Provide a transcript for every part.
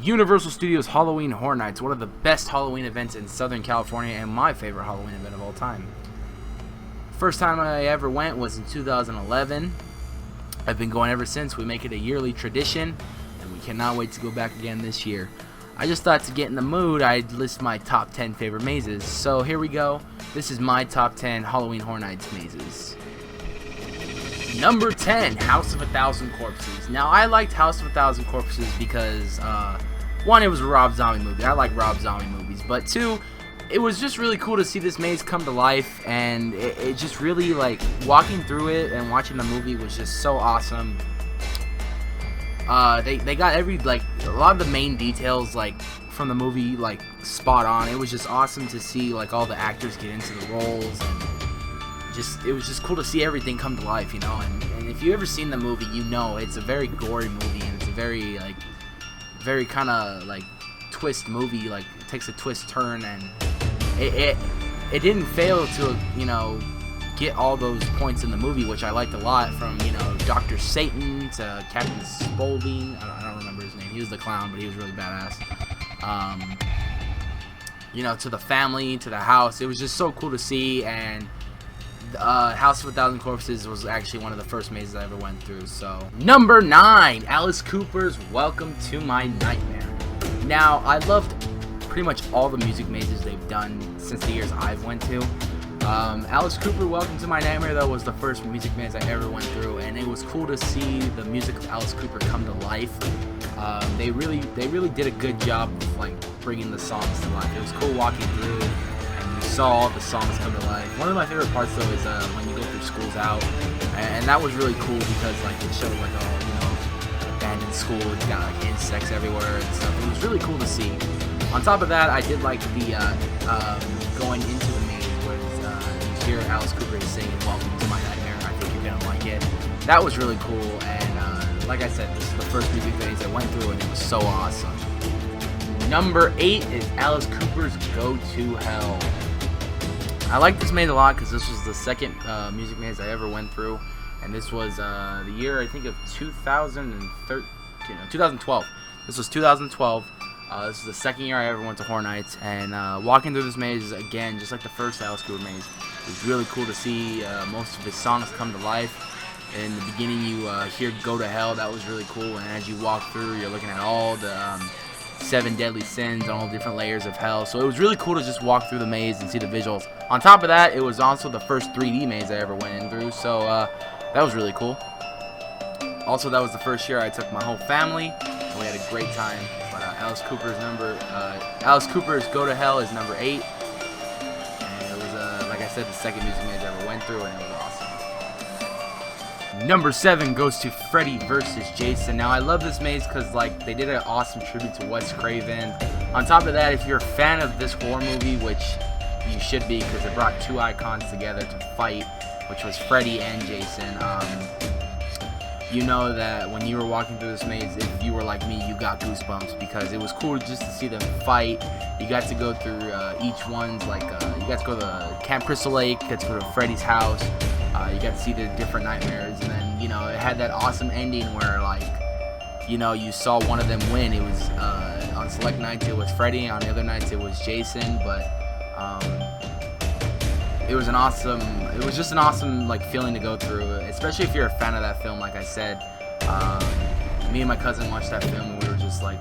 Universal Studios Halloween Horror Nights, one of the best Halloween events in Southern California and my favorite Halloween event of all time. First time I ever went was in 2011. I've been going ever since. We make it a yearly tradition, and we cannot wait to go back again this year. I just thought to get in the mood, I'd list my top 10 favorite mazes. So here we go. This is my top 10 Halloween Horror Nights mazes. Number 10, House of a Thousand Corpses. Now, I liked House of a Thousand Corpses because, one, it was a Rob Zombie movie. I like Rob Zombie movies. But two, it was just really cool to see this maze come to life. And it just really, like, walking through it and watching the movie was just so awesome. They got a lot of the main details, like, from the movie, like, spot on. It was just awesome to see, like, all the actors get into the roles, and it was just cool to see everything come to life, you know. And if you ever seen the movie, you know it's a very gory movie, and it's a very kind of, like, twist movie. Like, it takes a twist turn, and it didn't fail to, you know, get all those points in the movie, which I liked a lot, from, you know, Dr. Satan to Captain Spaulding. I don't remember his name. He was the clown, but he was really badass. You know, to the family, to the house. It was just so cool to see. And House of a Thousand Corpses was actually one of the first mazes I ever went through. So, number 9, Alice Cooper's Welcome to My Nightmare. Now, I loved pretty much all the music mazes they've done since the years I've went to. Alice Cooper Welcome to My Nightmare, though, was the first music maze I ever went through, and it was cool to see the music of Alice Cooper come to life. They really did a good job of, like, bringing the songs to life. It was cool walking through, and you saw all the songs come to life. One of my favorite parts, though, is when you go through Schools Out, and that was really cool because, like, it showed, like, all, you know, abandoned school. It's got, like, insects everywhere and stuff. It was really cool to see. On top of that, I did like the going into the maze where you hear Alice Cooper singing Welcome to My Nightmare. I think you're gonna like it. That was really cool, and like I said, this is the first music maze I went through, and it was so awesome. Number 8 is Alice Cooper's Go to Hell. I like this maze a lot because this was the second music maze I ever went through, and this was the year, I think, of 2012. This was 2012. This is the second year I ever went to Horror Nights, and walking through this maze, again, just like the first Alice Cooper maze, it was really cool to see most of his songs come to life. In the beginning, you hear Go to Hell. That was really cool, and as you walk through, you're looking at all the 7 deadly sins and all the different layers of hell. So it was really cool to just walk through the maze and see the visuals. On top of that, it was also the first 3D maze I ever went in through, so that was really cool. Also, that was the first year I took my whole family, and we had a great time. But Alice Cooper's Go to Hell is number 8, and it was, like I said, the second music maze I ever went through, and it was awesome. Number 7 goes to Freddy vs. Jason. Now, I love this maze because, like, they did an awesome tribute to Wes Craven. On top of that, if you're a fan of this horror movie, which you should be because it brought 2 icons together to fight, which was Freddy and Jason, you know that when you were walking through this maze, if you were like me, you got goosebumps because it was cool just to see them fight. You got to go through each one's, like, you got to go to Camp Crystal Lake, got to go to Freddy's house, you got to see the different nightmares, and then, you know, it had that awesome ending where, like, you know, you saw one of them win. It was, on select nights it was Freddy, on the other nights it was Jason, but, it was just an awesome, like, feeling to go through, especially if you're a fan of that film. Like I said, me and my cousin watched that film, and we were just, like,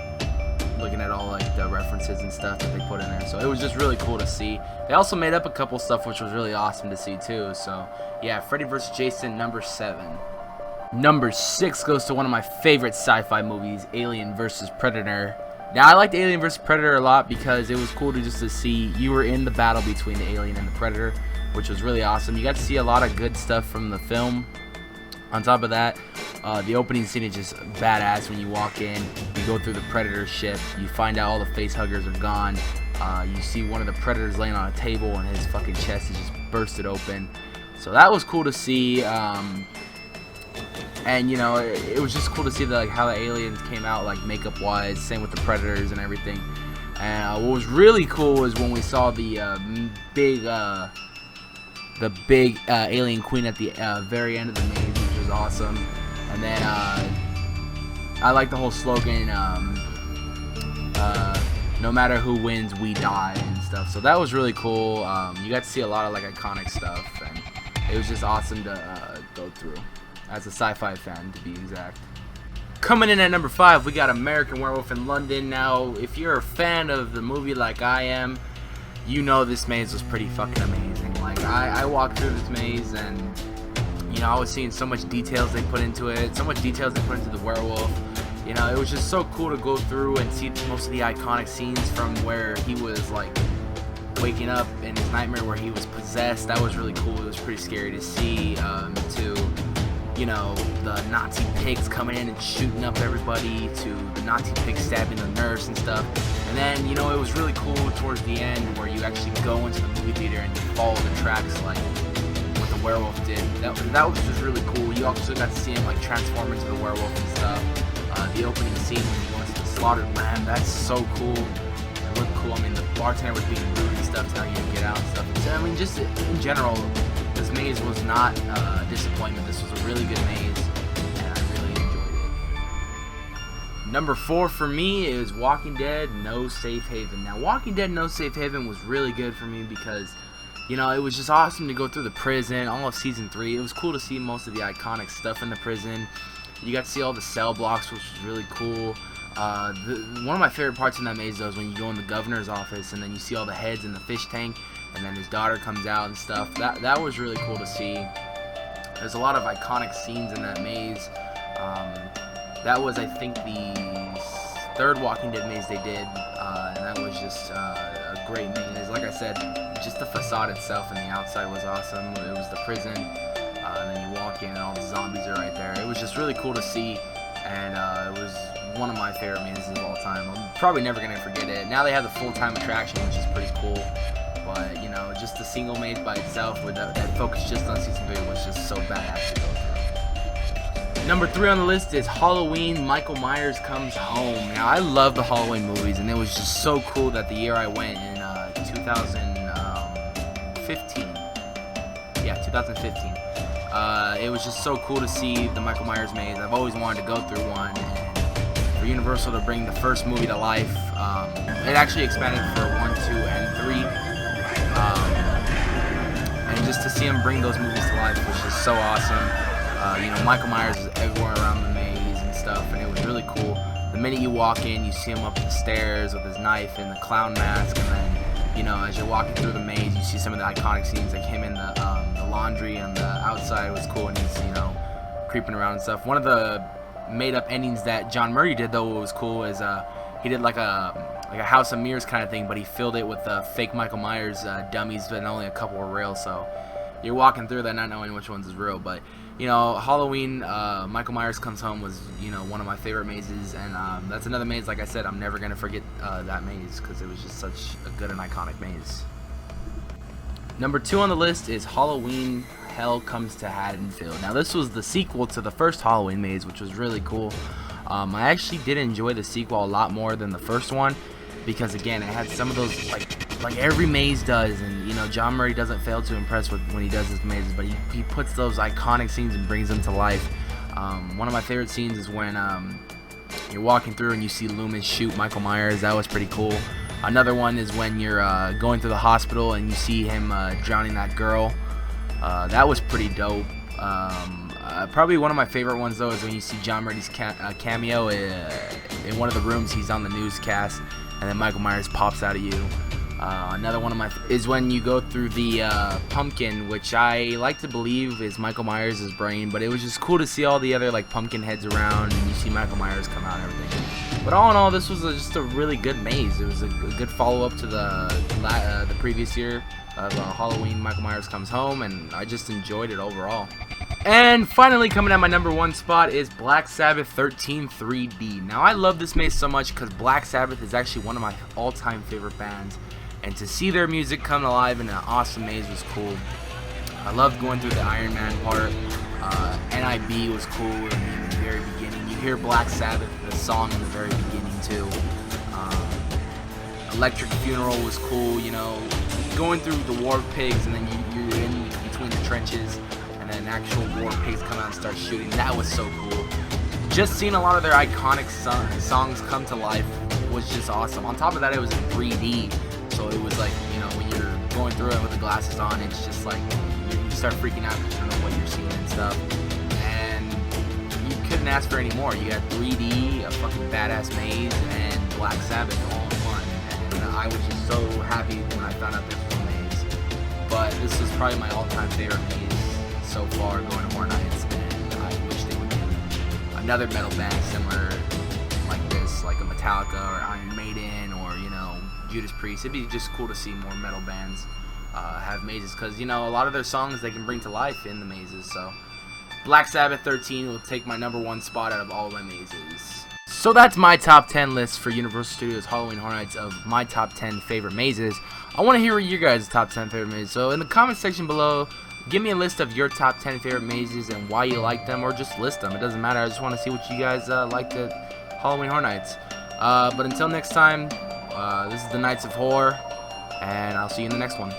looking at all, like, the references and stuff that they put in there, so it was just really cool to see. They also made up a couple stuff which was really awesome to see too. So yeah, Freddy vs. Jason, number 7. Number 6 goes to one of my favorite sci-fi movies, Alien vs. Predator. Now, I liked Alien vs. Predator a lot because it was cool to see you were in the battle between the alien and the Predator, which was really awesome. You got to see a lot of good stuff from the film. On top of that, the opening scene is just badass. When you walk in, you go through the Predator ship, you find out all the face huggers are gone. You see one of the Predators laying on a table, and his fucking chest is just bursted open. So that was cool to see. And, you know, it was just cool to see how the aliens came out, like, makeup-wise. Same with the Predators and everything. And what was really cool was when we saw the big alien queen at the very end of the maze, which was awesome. And then I like the whole slogan, no matter who wins, we die and stuff. So that was really cool. You got to see a lot of like iconic stuff, and it was just awesome to go through as a sci-fi fan, to be exact. Coming in at number 5, we got American Werewolf in London. Now, if you're a fan of the movie like I am, you know this maze was pretty fucking amazing. Like, I walked through this maze, and, you know, I was seeing so much details they put into it, so much details they put into the werewolf. You know, it was just so cool to go through and see most of the iconic scenes from where he was, like, waking up in his nightmare where he was possessed. That was really cool. It was pretty scary to see, to, you know, the Nazi pigs coming in and shooting up everybody, to the Nazi pigs stabbing the nurse and stuff. And then, you know, it was really cool towards the end where you actually go into the movie theater and you follow the tracks like what the werewolf did. That was just really cool. You also got to see him like transform into the werewolf and stuff. The opening scene when he goes to the slaughtered lamb, that's so cool. It looked cool. I mean, the bartender was being rude and stuff, telling you to get out and stuff. So, I mean, just in general, this maze was not a disappointment. This was a really good maze, and I really enjoyed it. Number 4 for me is Walking Dead No Safe Haven. Now, Walking Dead No Safe Haven was really good for me because, you know, it was just awesome to go through the prison, all of Season 3. It was cool to see most of the iconic stuff in the prison. You got to see all the cell blocks, which was really cool. One of my favorite parts in that maze, though, is when you go in the governor's office and then you see all the heads in the fish tank, and then his daughter comes out and stuff. That was really cool to see. There's a lot of iconic scenes in that maze. That was, I think, the 3rd Walking Dead maze they did, and that was just a great maze. Like I said, just the facade itself and the outside was awesome. It was the prison, and then you walk in and all the zombies are right there. It was just really cool to see, and it was one of my favorite mazes of all time. I'm probably never going to forget it. Now they have the full-time attraction, which is pretty cool. But, you know, just the single maze by itself with that focus just on Season 3 was just so badass to go through. Number 3 on the list is Halloween Michael Myers Comes Home. Now, I love the Halloween movies, and it was just so cool that the year I went in 2015. Yeah, 2015. It was just so cool to see the Michael Myers maze. I've always wanted to go through one, and for Universal to bring the first movie to life, it actually expanded for 1, 2, and 3. And just to see him bring those movies to life was just so awesome. You know, Michael Myers is everywhere around the maze and stuff, and it was really cool. The minute you walk in, you see him up the stairs with his knife and the clown mask, and then, you know, as you're walking through the maze, you see some of the iconic scenes, like him in the laundry on the outside was cool, and he's, you know, creeping around and stuff. One of the made-up endings that John Murray did, though, what was cool is he did like a House of Mirrors kind of thing, but he filled it with fake Michael Myers dummies, but only a couple were real. So you're walking through that not knowing which ones is real. But, you know, Halloween Michael Myers Comes Home was, you know, one of my favorite mazes, and that's another maze. Like I said, I'm never gonna forget that maze because it was just such a good and iconic maze. Number 2 on the list is Halloween Hell Comes to Haddonfield. Now, this was the sequel to the first Halloween maze, which was really cool. I actually did enjoy the sequel a lot more than the first one because, again, it had some of those, like every maze does, and, you know, John Murray doesn't fail to impress when he does his mazes, but he puts those iconic scenes and brings them to life. One of my favorite scenes is when you're walking through and you see Loomis shoot Michael Myers. That was pretty cool. Another one is when you're going through the hospital and you see him drowning that girl. That was pretty dope. Probably one of my favorite ones, though, is when you see John Murray's cameo in one of the rooms. He's on the newscast, and then Michael Myers pops out of you. Another one of my is when you go through the pumpkin, which I like to believe is Michael Myers' brain, but it was just cool to see all the other like pumpkin heads around, and you see Michael Myers come out and everything. But all in all, this was just a really good maze. It was a good follow-up to the previous year of Halloween Michael Myers Comes Home, and I just enjoyed it overall. And finally, coming at my number 1 spot is Black Sabbath 13 3D. Now, I love this maze so much because Black Sabbath is actually one of my all-time favorite bands, and to see their music come alive in an awesome maze was cool. I loved going through the Iron Man part. NIB was cool in the very beginning. You hear Black Sabbath, the song in the very beginning too. Electric Funeral was cool, you know, going through the war pigs, and then you're in between the trenches, and then actual war pigs come out and start shooting. That was so cool. Just seeing a lot of their iconic songs come to life was just awesome. On top of that, it was in 3D, so it was like, you know, when you're going through it with the glasses on, it's just like you start freaking out because you don't know what you're seeing and stuff. And you couldn't ask for any more. You got 3D, a fucking badass maze, and Black Sabbath all in one. And I was just so happy when I found out this was a maze. But this is probably my all-time favorite maze so far, going to Horror Nights, and I wish they would do another metal band similar like this, like a Metallica or Iron Maiden or, you know, Judas Priest. It'd be just cool to see more metal bands have mazes, because, you know, a lot of their songs they can bring to life in the mazes. So Black Sabbath 13 will take my #1 spot out of all my mazes. So that's my top 10 list for Universal Studios Halloween Horror Nights of my top 10 favorite mazes. I want to hear your guys' top 10 favorite mazes. So in the comment section below, give me a list of your top 10 favorite mazes and why you like them, or just list them. It doesn't matter. I just want to see what you guys liked at Halloween Horror Nights. But until next time, this is the Nights of Horror, and I'll see you in the next one.